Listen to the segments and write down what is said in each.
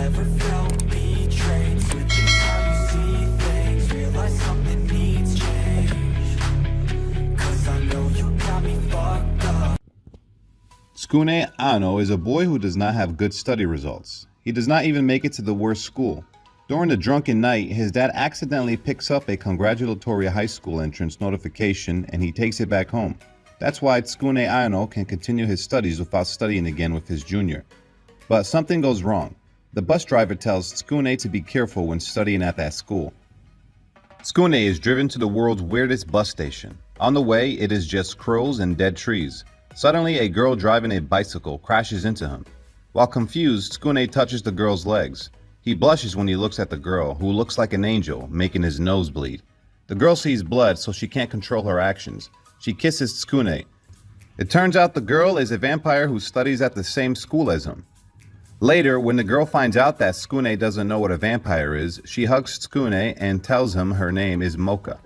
ever felt betrayed? Switching how you see things, realize something needs change. Cause I know you got me fucked up. Tsukune Ano is a boy who does not have good study results. He does not even make it to the worst school. During a drunken night, his dad accidentally picks up a congratulatory high school entrance notification and he takes it back home. That's why Tsukune Ano can continue his studies without studying again with his junior. But something goes wrong. The bus driver tells Tsukune to be careful when studying at that school. Tsukune is driven to the world's weirdest bus station. On the way, it is just crows and dead trees. Suddenly, a girl driving a bicycle crashes into him. While confused, Tsukune touches the girl's legs. He blushes when he looks at the girl, who looks like an angel, making his nose bleed. The girl sees blood, so she can't control her actions. She kisses Tsukune. It turns out the girl is a vampire who studies at the same school as him. Later, when the girl finds out that Tsukune doesn't know what a vampire is, she hugs Tsukune and tells him her name is Mocha.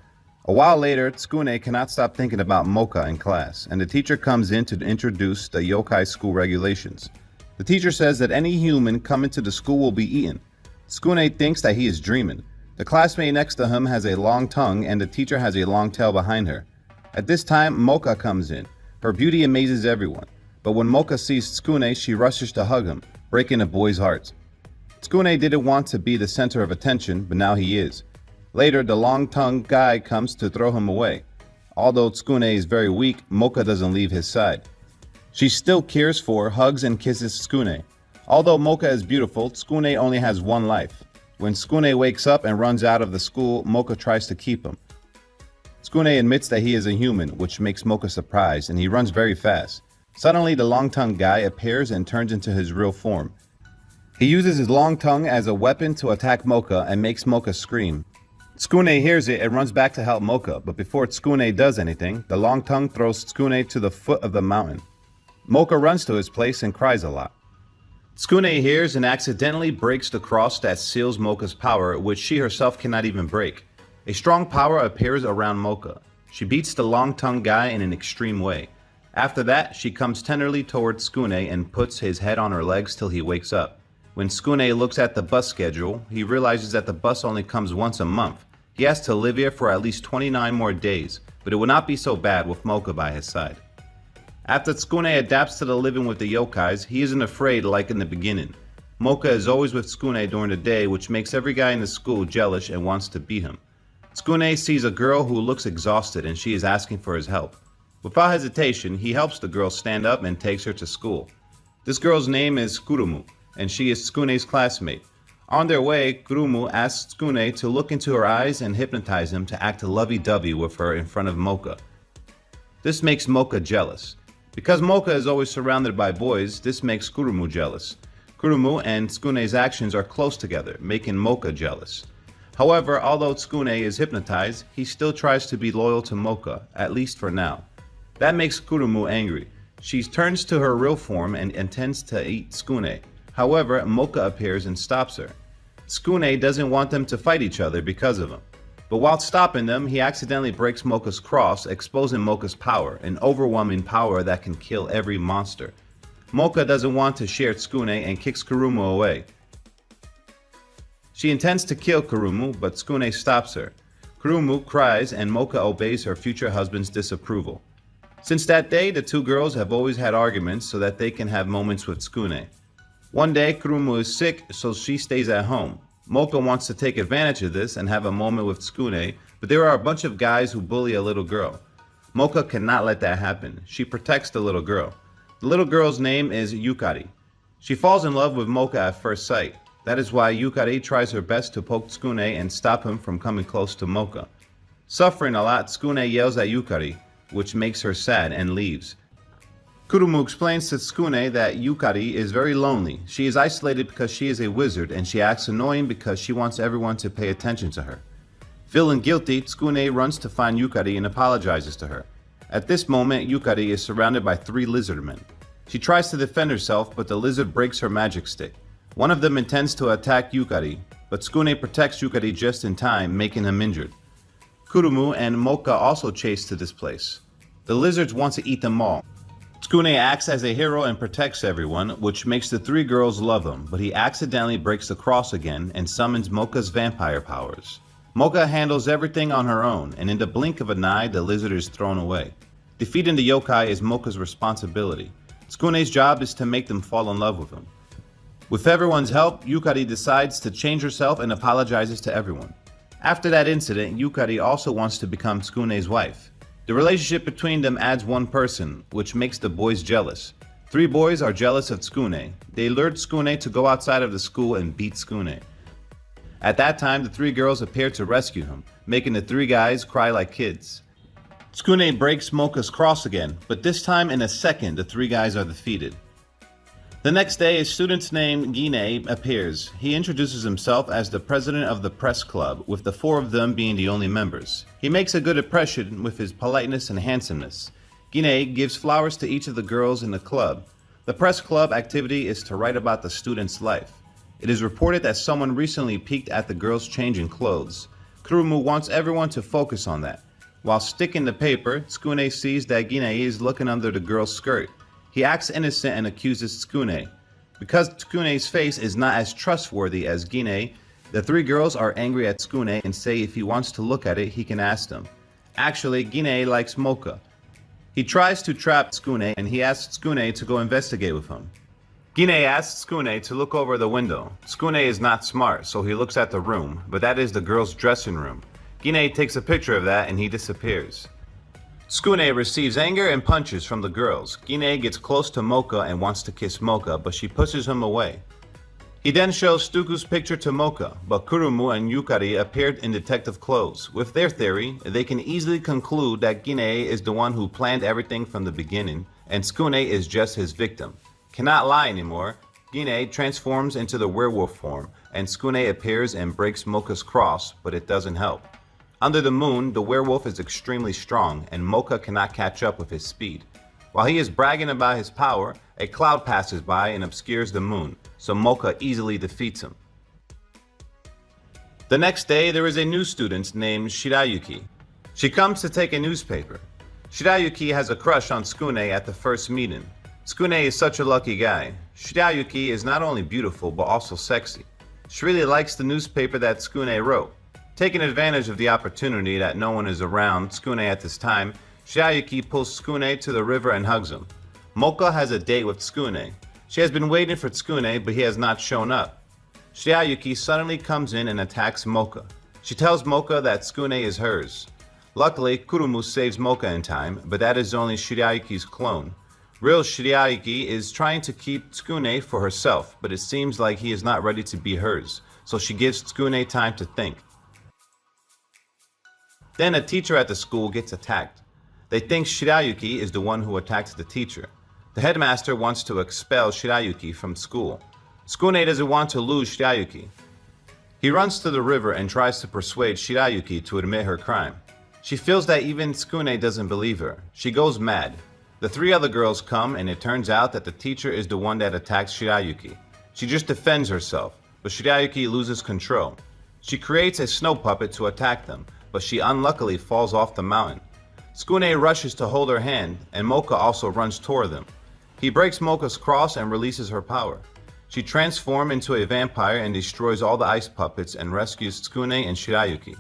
A while later, Tsukune cannot stop thinking about Mocha in class, and the teacher comes in to introduce the yokai school regulations. The teacher says that any human coming to the school will be eaten. Tsukune thinks that he is dreaming. The classmate next to him has a long tongue and the teacher has a long tail behind her. At this time, Mocha comes in. Her beauty amazes everyone. But when Mocha sees Tsukune, she rushes to hug him, breaking the boy's heart. Tsukune didn't want to be the center of attention, but now he is. Later, the long-tongued guy comes to throw him away. Although Tsukune is very weak, Mocha doesn't leave his side. She still cares for, hugs, and kisses Tsukune. Although Mocha is beautiful, Tsukune only has one life. When Tsukune wakes up and runs out of the school, Mocha tries to keep him. Tsukune admits that he is a human, which makes Mocha surprised, and he runs very fast. Suddenly, the long-tongued guy appears and turns into his real form. He uses his long tongue as a weapon to attack Mocha and makes Mocha scream. Tsukune hears it and runs back to help Mocha, but before Tsukune does anything, the long tongue throws Tsukune to the foot of the mountain. Mocha runs to his place and cries a lot. Tsukune hears and accidentally breaks the cross that seals Mocha's power, which she herself cannot even break. A strong power appears around Mocha. She beats the long-tongued guy in an extreme way. After that, she comes tenderly towards Tsukune and puts his head on her legs till he wakes up. When Tsukune looks at the bus schedule, he realizes that the bus only comes once a month. He has to live here for at least 29 more days, but it will not be so bad with Mocha by his side. After Tsukune adapts to the living with the yokais, he isn't afraid like in the beginning. Mocha is always with Tsukune during the day, which makes every guy in the school jealous and wants to beat him. Tsukune sees a girl who looks exhausted and she is asking for his help. Without hesitation, he helps the girl stand up and takes her to school. This girl's name is Kurumu, and she is Tsukune's classmate. On their way, Kurumu asks Tsukune to look into her eyes and hypnotize him to act lovey-dovey with her in front of Mocha. This makes Mocha jealous. Because Mocha is always surrounded by boys, this makes Kurumu jealous. Kurumu and Tsukune's actions are close together, making Mocha jealous. However, although Tsukune is hypnotized, he still tries to be loyal to Mocha, at least for now. That makes Kurumu angry. She turns to her real form and intends to eat Tsukune. However, Mocha appears and stops her. Tsukune doesn't want them to fight each other because of him. But while stopping them, he accidentally breaks Mocha's cross, exposing Mocha's power, an overwhelming power that can kill every monster. Mocha doesn't want to share Tsukune and kicks Kurumu away. She intends to kill Kurumu, but Tsukune stops her. Kurumu cries and Mocha obeys her future husband's disapproval. Since that day, the two girls have always had arguments so that they can have moments with Tsukune. One day, Kurumu is sick, so she stays at home. Mocha wants to take advantage of this and have a moment with Tsukune, but there are a bunch of guys who bully a little girl. Mocha cannot let that happen. She protects the little girl. The little girl's name is Yukari. She falls in love with Mocha at first sight. That is why Yukari tries her best to poke Tsukune and stop him from coming close to Mocha. Suffering a lot, Tsukune yells at Yukari, which makes her sad and leaves. Kurumu explains to Tsukune that Yukari is very lonely. She is isolated because she is a wizard and she acts annoying because she wants everyone to pay attention to her. Feeling guilty, Tsukune runs to find Yukari and apologizes to her. At this moment, Yukari is surrounded by 3 lizardmen. She tries to defend herself, but the lizard breaks her magic stick. One of them intends to attack Yukari, but Tsukune protects Yukari just in time, making him injured. Kurumu and Mocha also chase to this place. The lizards want to eat them all. Tsukune acts as a hero and protects everyone, which makes the three girls love him, but he accidentally breaks the cross again and summons Mocha's vampire powers. Mocha handles everything on her own, and in the blink of an eye, the lizard is thrown away. Defeating the yokai is Mocha's responsibility. Tsukune's job is to make them fall in love with him. With everyone's help, Yukari decides to change herself and apologizes to everyone. After that incident, Yukari also wants to become Tsukune's wife. The relationship between them adds one person, which makes the boys jealous. Three boys are jealous of Tsukune. They lured Tsukune to go outside of the school and beat Tsukune. At that time, the three girls appear to rescue him, making the three guys cry like kids. Tsukune breaks Mocha's cross again, but this time in a second the three guys are defeated. The next day, a student named Gine appears. He introduces himself as the president of the press club, with the four of them being the only members. He makes a good impression with his politeness and handsomeness. Gine gives flowers to each of the girls in the club. The press club activity is to write about the student's life. It is reported that someone recently peeked at the girls changing clothes. Kurumu wants everyone to focus on that. While sticking the paper, Tsukune sees that Gine is looking under the girl's skirt. He acts innocent and accuses Tsukune. Because Tsukune's face is not as trustworthy as Gine, the three girls are angry at Tsukune and say if he wants to look at it, he can ask them. Actually, Gine likes Mocha. He tries to trap Tsukune and he asks Tsukune to go investigate with him. Gine asks Tsukune to look over the window. Tsukune is not smart, so he looks at the room, but that is the girls' dressing room. Gine takes a picture of that and he disappears. Tsukune receives anger and punches from the girls. Gine gets close to Mocha and wants to kiss Mocha, but she pushes him away. He then shows Stuku's picture to Mocha, but Kurumu and Yukari appeared in detective clothes. With their theory, they can easily conclude that Gine is the one who planned everything from the beginning, and Tsukune is just his victim. Cannot lie anymore, Gine transforms into the werewolf form, and Tsukune appears and breaks Mocha's cross, but it doesn't help. Under the moon, the werewolf is extremely strong, and Mocha cannot catch up with his speed. While he is bragging about his power, a cloud passes by and obscures the moon, so Mocha easily defeats him. The next day, there is a new student named Shirayuki. She comes to take a newspaper. Shirayuki has a crush on Tsukune at the first meeting. Tsukune is such a lucky guy. Shirayuki is not only beautiful, but also sexy. She really likes the newspaper that Tsukune wrote. Taking advantage of the opportunity that no one is around Tsukune at this time, Shirayuki pulls Tsukune to the river and hugs him. Mocha has a date with Tsukune. She has been waiting for Tsukune, but he has not shown up. Shirayuki suddenly comes in and attacks Mocha. She tells Mocha that Tsukune is hers. Luckily, Kurumu saves Mocha in time, but that is only Shirayuki's clone. Real Shirayuki is trying to keep Tsukune for herself, but it seems like he is not ready to be hers, so she gives Tsukune time to think. Then a teacher at the school gets attacked. They think Shirayuki is the one who attacked the teacher. The headmaster wants to expel Shirayuki from school. Tsukune doesn't want to lose Shirayuki. He runs to the river and tries to persuade Shirayuki to admit her crime. She feels that even Tsukune doesn't believe her. She goes mad. The three other girls come and it turns out that the teacher is the one that attacks Shirayuki. She just defends herself, but Shirayuki loses control. She creates a snow puppet to attack them, but she unluckily falls off the mountain. Tsukune rushes to hold her hand, and Mocha also runs toward them. He breaks Mocha's cross and releases her power. She transforms into a vampire and destroys all the ice puppets and rescues Tsukune and Shirayuki.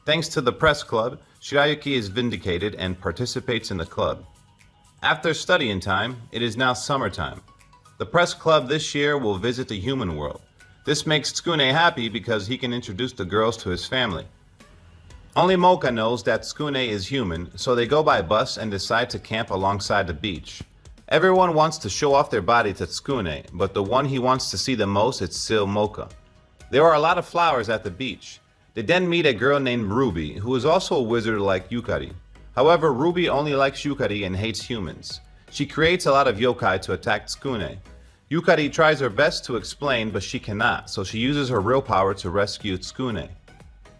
Thanks to the press club, Shirayuki is vindicated and participates in the club. After studying time, it is now summertime. The press club this year will visit the human world. This makes Tsukune happy because he can introduce the girls to his family. Only Mocha knows that Tsukune is human, so they go by bus and decide to camp alongside the beach. Everyone wants to show off their body to Tsukune, but the one he wants to see the most is still Mocha. There are a lot of flowers at the beach. They then meet a girl named Ruby, who is also a wizard like Yukari. However, Ruby only likes Yukari and hates humans. She creates a lot of yokai to attack Tsukune. Yukari tries her best to explain, but she cannot, so she uses her real power to rescue Tsukune.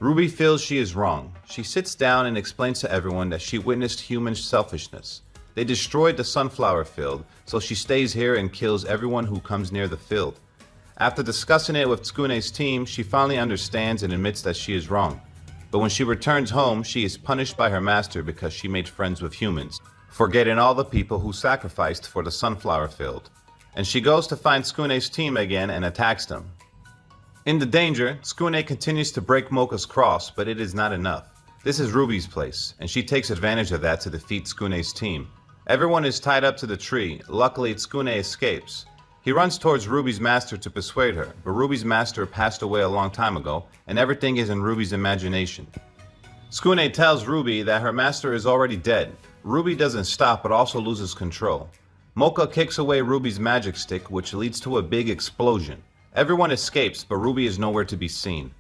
Ruby feels she is wrong. She sits down and explains to everyone that she witnessed human selfishness. They destroyed the sunflower field, so she stays here and kills everyone who comes near the field. After discussing it with Tsukune's team, she finally understands and admits that she is wrong. But when she returns home, she is punished by her master because she made friends with humans. forgetting all the people who sacrificed for the sunflower field. And she goes to find Tsukune's team again and attacks them. In the danger, Tsukune continues to break Mocha's cross, but it is not enough. This is Ruby's place, and she takes advantage of that to defeat Tsukune's team. Everyone is tied up to the tree. Luckily, Tsukune escapes. He runs towards Ruby's master to persuade her, but Ruby's master passed away a long time ago, and everything is in Ruby's imagination. Tsukune tells Ruby that her master is already dead. Ruby doesn't stop but also loses control. Mocha kicks away Ruby's magic stick, which leads to a big explosion. Everyone escapes, but Ruby is nowhere to be seen.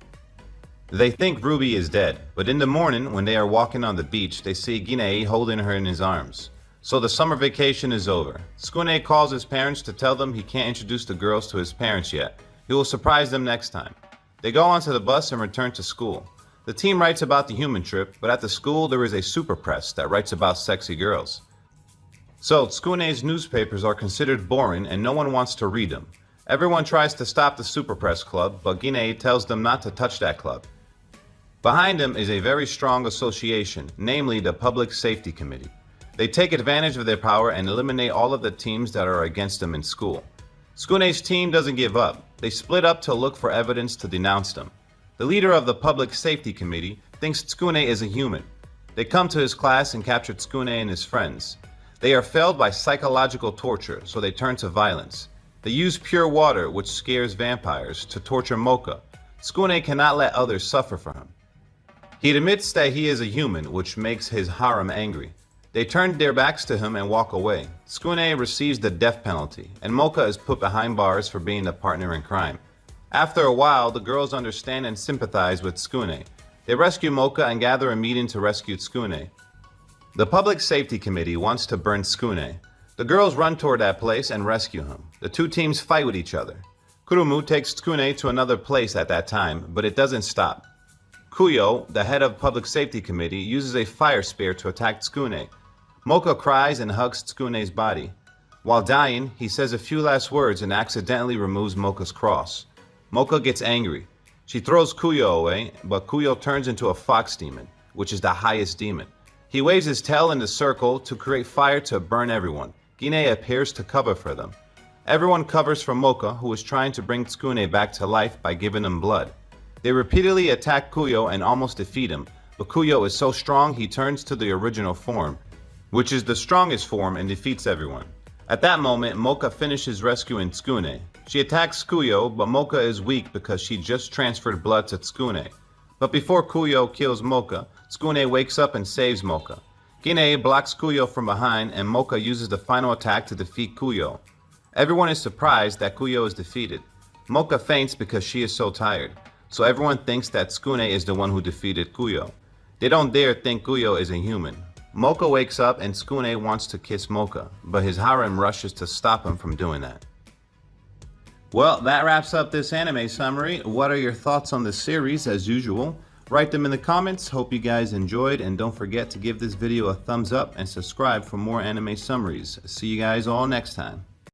They think Ruby is dead, but in the morning, when they are walking on the beach, they see Ginei holding her in his arms. So the summer vacation is over. Tsukune calls his parents to tell them he can't introduce the girls to his parents yet. He will surprise them next time. They go onto the bus and return to school. The team writes about the human trip, but at the school there is a super press that writes about sexy girls. So Tsukune's newspapers are considered boring and no one wants to read them. Everyone tries to stop the super press club, but Ginei tells them not to touch that club. Behind him is a very strong association, namely the Public Safety Committee. They take advantage of their power and eliminate all of the teams that are against them in school. Tsukune's team doesn't give up. They split up to look for evidence to denounce them. The leader of the Public Safety Committee thinks Tsukune is a human. They come to his class and capture Tsukune and his friends. They are failed by psychological torture, so they turn to violence. They use pure water, which scares vampires, to torture Mocha. Tsukune cannot let others suffer for him. He admits that he is a human, which makes his harem angry. They turn their backs to him and walk away. Tsukune receives the death penalty, and Mocha is put behind bars for being a partner in crime. After a while, the girls understand and sympathize with Tsukune. They rescue Mocha and gather a meeting to rescue Tsukune. The Public Safety Committee wants to burn Tsukune. The girls run toward that place and rescue him. The two teams fight with each other. Kurumu takes Tsukune to another place at that time, but it doesn't stop. Kuyo, the head of Public Safety Committee, uses a fire spear to attack Tsukune. Mocha cries and hugs Tsukune's body. While dying, he says a few last words and accidentally removes Mocha's cross. Mocha gets angry. She throws Kuyo away, but Kuyo turns into a fox demon, which is the highest demon. He waves his tail in a circle to create fire to burn everyone. Ginei appears to cover for them. Everyone covers for Mocha, who is trying to bring Tsukune back to life by giving him blood. They repeatedly attack Kuyo and almost defeat him, but Kuyo is so strong he turns to the original form, which is the strongest form, and defeats everyone. At that moment, Mocha finishes rescuing Tsukune. She attacks Kuyo, but Mocha is weak because she just transferred blood to Tsukune. But before Kuyo kills Mocha, Tsukune wakes up and saves Mocha. Ginei blocks Kuyo from behind, and Mocha uses the final attack to defeat Kuyo. Everyone is surprised that Kuyo is defeated. Mocha faints because she is so tired, so everyone thinks that Tsukune is the one who defeated Kuyo. They don't dare think Kuyo is a human. Mocha wakes up and Tsukune wants to kiss Mocha, but his harem rushes to stop him from doing that. Well, that wraps up this anime summary. What are your thoughts on the series? As usual, write them in the comments. Hope you guys enjoyed, and don't forget to give this video a thumbs up and subscribe for more anime summaries. See you guys all next time.